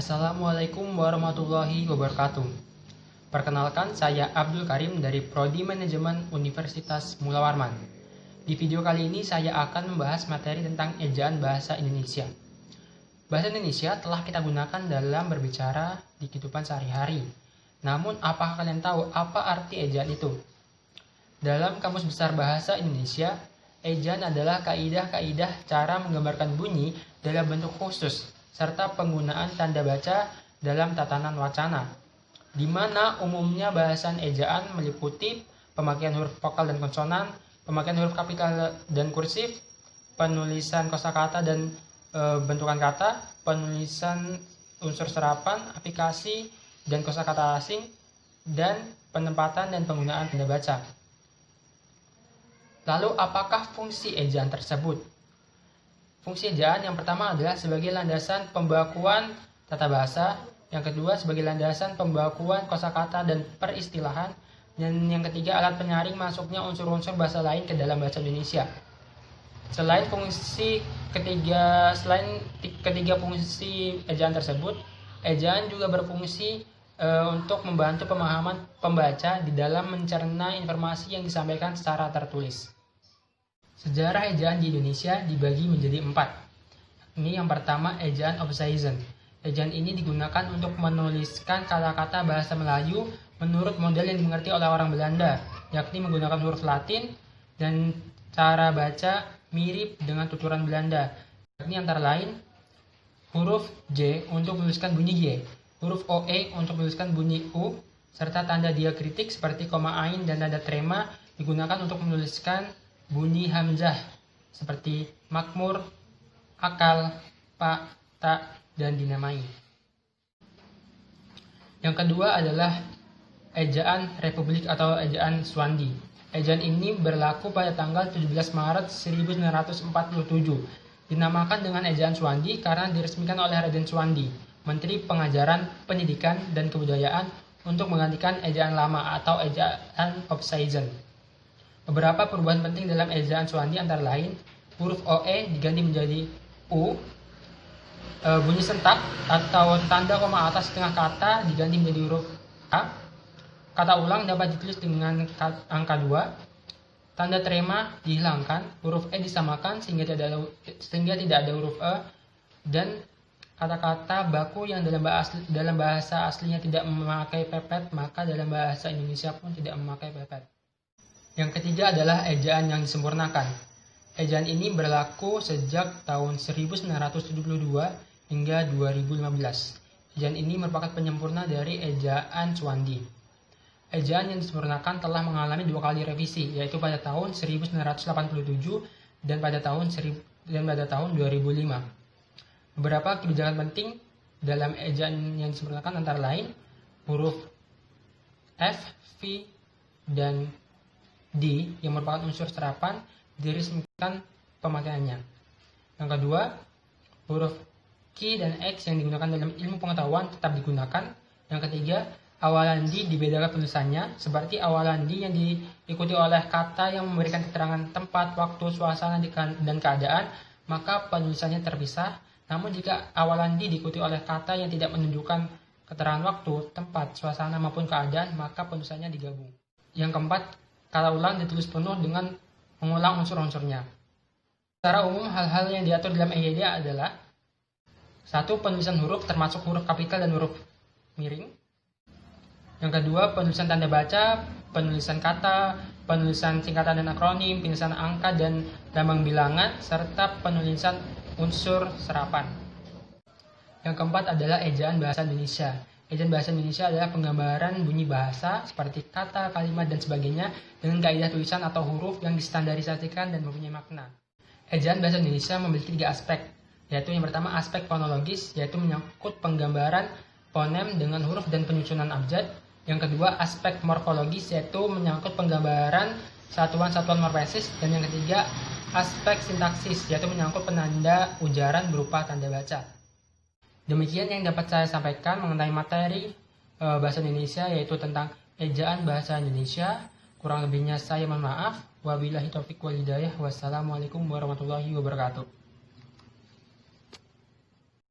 Assalamualaikum warahmatullahi wabarakatuh. Perkenalkan, saya Abdul Karim dari Prodi Manajemen Universitas Mula Warman. Di video kali ini saya akan membahas materi tentang ejaan bahasa Indonesia. Bahasa Indonesia telah kita gunakan dalam berbicara di kehidupan sehari-hari. Namun, apakah kalian tahu apa arti ejaan itu? Dalam Kamus Besar Bahasa Indonesia, ejaan adalah kaidah-kaidah cara menggambarkan bunyi dalam bentuk khusus, serta penggunaan tanda baca dalam tatanan wacana, di mana umumnya bahasan ejaan meliputi pemakaian huruf vokal dan konsonan, pemakaian huruf kapital dan kursif, penulisan kosakata dan bentukan kata, penulisan unsur serapan, aplikasi dan kosakata asing, dan penempatan dan penggunaan tanda baca. Lalu, apakah fungsi ejaan tersebut? Fungsi ejaan yang pertama adalah sebagai landasan pembakuan tata bahasa, yang kedua sebagai landasan pembakuan kosakata dan peristilahan, dan yang ketiga alat penyaring masuknya unsur-unsur bahasa lain ke dalam bahasa Indonesia. Selain ketiga fungsi ejaan tersebut, ejaan juga berfungsi untuk membantu pemahaman pembaca di dalam mencerna informasi yang disampaikan secara tertulis. Sejarah ejaan di Indonesia dibagi menjadi 4. Ini yang pertama, ejaan Opsizen. Ejaan ini digunakan untuk menuliskan kata-kata bahasa Melayu menurut model yang dimengerti oleh orang Belanda, yakni menggunakan huruf Latin dan cara baca mirip dengan tuturan Belanda, yakni antara lain huruf J untuk menuliskan bunyi Y, huruf OE untuk menuliskan bunyi U, serta tanda diakritik seperti koma ain dan tanda trema digunakan untuk menuliskan bunyi hamzah seperti makmur, akal, pak, tak, dan dinamai. Yang kedua adalah ejaan Republik atau ejaan Swandi. Ejaan ini berlaku pada tanggal 17 Maret 1947. Dinamakan dengan ejaan Swandi karena diresmikan oleh Raden Swandi, Menteri Pengajaran, Pendidikan, dan Kebudayaan, untuk menggantikan ejaan lama atau ejaan Opsizen. Beberapa perubahan penting dalam ejaan Swandi antara lain, huruf OE diganti menjadi U, bunyi sentak atau tanda koma atas setengah kata diganti menjadi huruf A, kata ulang dapat ditulis dengan angka 2, tanda trema dihilangkan, huruf E disamakan sehingga tidak ada huruf E, dan kata-kata baku yang dalam bahasa aslinya tidak memakai pepet, maka dalam bahasa Indonesia pun tidak memakai pepet. Yang ketiga adalah ejaan yang disempurnakan. Ejaan ini berlaku sejak tahun 1972 hingga 2015. Ejaan ini merupakan penyempurna dari ejaan Swandi. Ejaan yang disempurnakan telah mengalami 2 kali revisi, yaitu pada tahun 1987 dan pada tahun 2005. Beberapa kebijakan penting dalam ejaan yang disempurnakan antara lain huruf F, V, dan D yang merupakan unsur serapan diresmikan pemakaiannya. Yang kedua, huruf Q dan X yang digunakan dalam ilmu pengetahuan tetap digunakan. Yang ketiga, awalan D dibedakan penulisannya, seperti awalan D yang diikuti oleh kata yang memberikan keterangan tempat, waktu, suasana, dan keadaan, maka penulisannya terpisah. Namun jika awalan D diikuti oleh kata yang tidak menunjukkan keterangan waktu, tempat, suasana, maupun keadaan, maka penulisannya digabung. Yang keempat, kata ulang ditulis penuh dengan mengulang unsur-unsurnya. Secara umum, hal-hal yang diatur dalam EYD adalah 1. Penulisan huruf termasuk huruf kapital dan huruf miring. Yang kedua, penulisan tanda baca, penulisan kata, penulisan singkatan dan akronim, penulisan angka dan lambang bilangan, serta penulisan unsur serapan. Yang keempat adalah ejaan bahasa Indonesia. Ejaan bahasa Indonesia adalah penggambaran bunyi bahasa seperti kata, kalimat, dan sebagainya dengan kaidah tulisan atau huruf yang distandarisasikan dan mempunyai makna. Ejaan bahasa Indonesia memiliki 3 aspek, yaitu yang pertama aspek fonologis, yaitu menyangkut penggambaran fonem dengan huruf dan penyusunan abjad. Yang kedua aspek morfologis, yaitu menyangkut penggambaran satuan-satuan morfesis. Dan yang ketiga aspek sintaksis, yaitu menyangkut penanda ujaran berupa tanda baca. Demikian yang dapat saya sampaikan mengenai materi bahasa Indonesia, yaitu tentang ejaan bahasa Indonesia. Kurang lebihnya saya mohon maaf. Wabillahi taufiq wal hidayah. Wassalamualaikum warahmatullahi wabarakatuh.